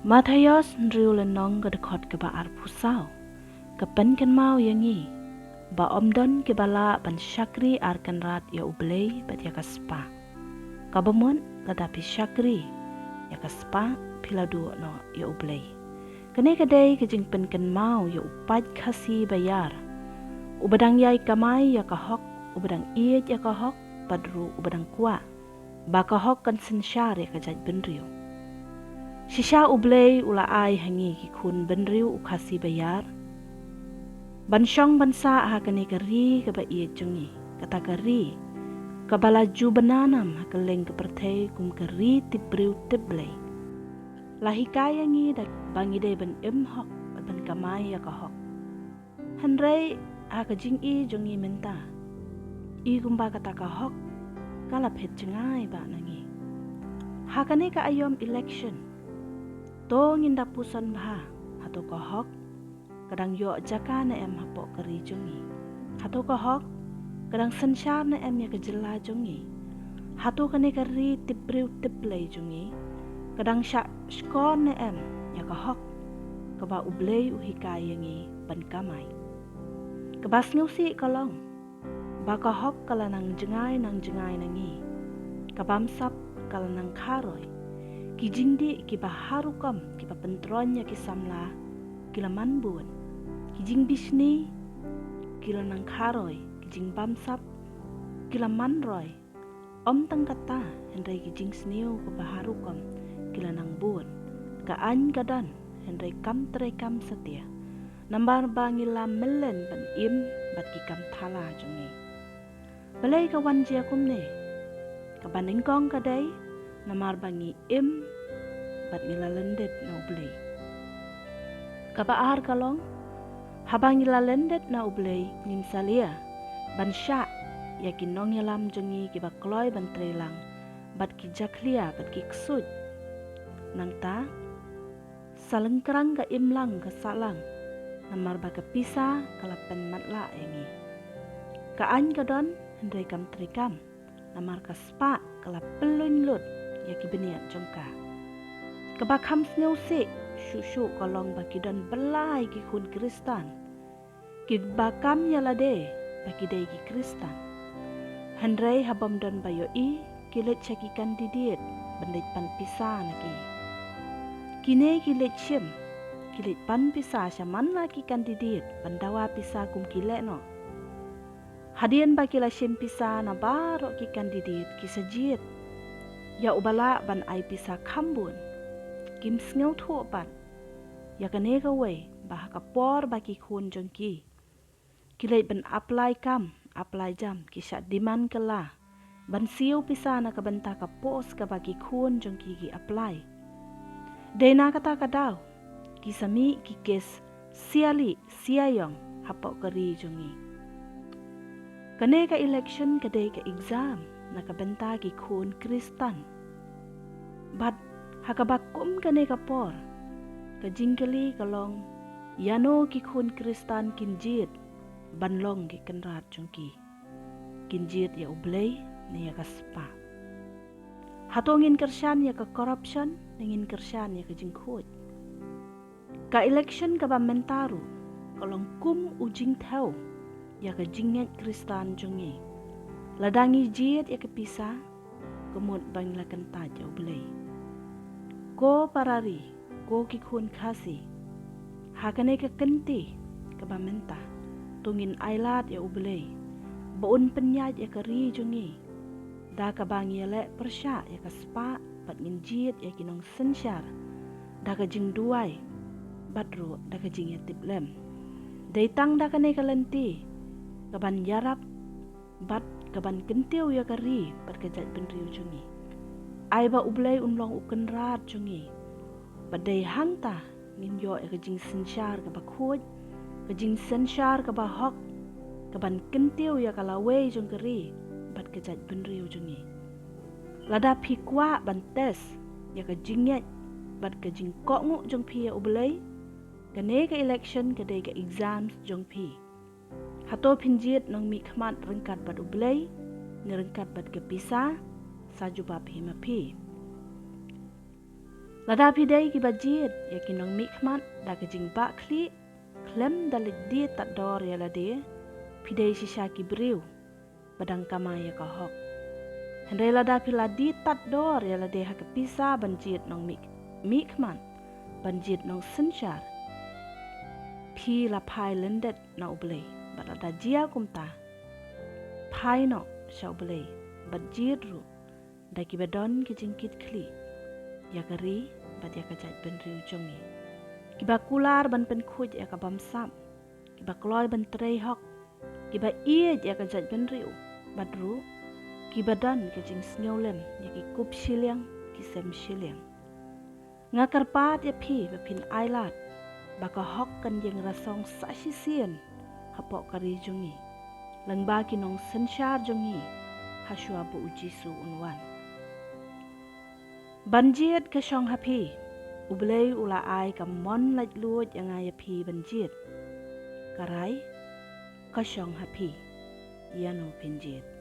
Matthias ndriu lenong ke dekot ke ba pusau. Kepen ken mau yangi. Ba omdon ke bala ban syakri arkan rat ya ublei bat ya kaspa. Kabemon ladapi syakri ya kaspa pila du no ya ublei. Kene kadai kejing pen ken mau ya upat kasi bayar. Ubadang yai kamai ya kahok, ubadang iet ya kahok, padru ubadang kuat. Ba kahok kan sensyar ya kajat benriu. Shisha ublei ula ai hangi ki kun benriu ukasi bayar. Bansyong bansa ha kani kari ke ba iet jungi. Kata kari kabala ju bananam ha keleng ke pertai kum kari tibriu tiblei. Lahi kaya ngi dak bangi dei ben hok ban kamai ya kahok. Henrei ha kajing i jungi menta. I kumba kata kahok kala phet jengai ba nangi. Ha kani ka ayom election. To nginda pusan bah atau kahok kadang yo jaka na em hapok keri jungi. Atau kahok kadang sensyar na em ya kejela jungi. Hatu kani keri tibriu tiblei jungi. Kadang syak skor na em ya kahok keba ublei uhikai yangi ban kamai. Kebas ngusi kalong ba kahok kala nang jengai nangi. Kabamsap kala nang karoi. Kijingdi kiba harukam kiba pentronya kisamla kila manbun. Kijing bisni kila nang karoi, kijing bamsap kila manroy. Om tang kata hendai kijing sniu kiba harukam kila nang bun. Kaan kadan hendai kam terekam setia. Nambar bangila melen ban im bat kikam thala jungi. Balai kawan jia kumne. Kabaning kong kadai namar bangi im bat ngila lendet na ublei. Kabaar kalong habang ngila lendet na ublei nim salia ban syak yakin nong yalam jengi kiba kloy ban trelang bat ki jaklia bat ki ksut nang ta salengkrang ka imlang ka salang namar ba ka pisa kalapen matla yangi. Kaan kadon hendai kam trikam namar ka spa kala pelun lut yaki beniat jongka. Kebakam sneusi syusyu kolong bakidan belai ki kun Kristan. Kibakam yalade bakidai ki Kristan. Hendrai habam dan bayo i kilet cakikan didiet bandit pan pisa naki. Kine kilet syem kilet pan pisa syaman laki kan didiet bandawa pisa kum kilet no. Hadian bakila syem pisa na barok ki kan didiet kisajiet. Ya ubala ban ai pisa kambun. Kim sneu thu ban. Ya kanega we bah kapor baki kun jongki. Kilai ban apply kam, apply jam kisah diman kala. Ban siu pisa na kabenta kapos ka baki kun jongki ki apply. Dena kata kadaw. Kisami kikes siali siayong hapok keri jongi. Kanega election kadai ka exam na kabenta ki kun Kristan. Bat hakabakum kane kapor kajingkali kalong yano ki kun Kristan kinjit banlong ki kenrat jongki kinjit ya ublei ni ya kaspa hatongin kersyan ya ka corruption ningin kersyan ya ka jingkut ka election ka bamentaru kalong kum ujing tau ya ka jinget Kristan jongi ladangi jit ya ka pisa kemut bangla kentaj ya ublei ko parari, ko kikun kasi. Hakane ka kenti, ka bamenta. Tungin ailat ya ublei. Baun penyaj ya kari jungi. Da ka bangi yale persya ya ka spa, bat nginjit ya kinong sensyar. Da ka jing duai, badro da ka jing ya tiplem. Daitang da ka ne ka lenti, ka ban yarap, bat ka ban kentiu ya kari, bat ka jat benriu jungi. Ai ba ublei unlong uken rat jungi. Badai hangta ngin yo e kajing sensyar ka bakhut, kajing sensyar ka bahok, kaban kentiu ya kalawe jong keri, bat kejat benriu jungi. Lada pikwa ban tes ya kajing yat, bat kajing koknguk jong pi ya ublei, kane ka election kadai ka exams jong pi. Hato pinjit nong mi khmat rengkat bat ublei, ni rengkat bat kepisa, saju bab himapi. Lada pidai ki bajit ya ki nong mikmat da ke jing ba kli klem dalit dia tak dor ya lade pidai sisa ki briu badang kama ya ka hok. Hendai lada piladi tak dor ya lade ha ke pisa banjit nong mikmat banjit nong sensyar pi la pai lendet na ublei balada jia kumta pai no sya ublei bajit ru da ki badon ki jingkit kli ya kari bat ya kajat ben riu jongi kiba kular ban pen khuj ya ka bamsam kiba kloy ban trei hok kiba ie ya kajat ben riu badru kiba dan ke jing snolem ya ki kup shiliang ki sem shiliang ngakar pat ya pi bapin ailat baka hok kan jeng rasong sasisian hapok kari jongi langba ki nong sensyar jongi hasua bu ujisu unwan banjit ke syong hapi ublei ula ai ka mon laj luot yang ai api banjit karai ka syong hapi yano pinjit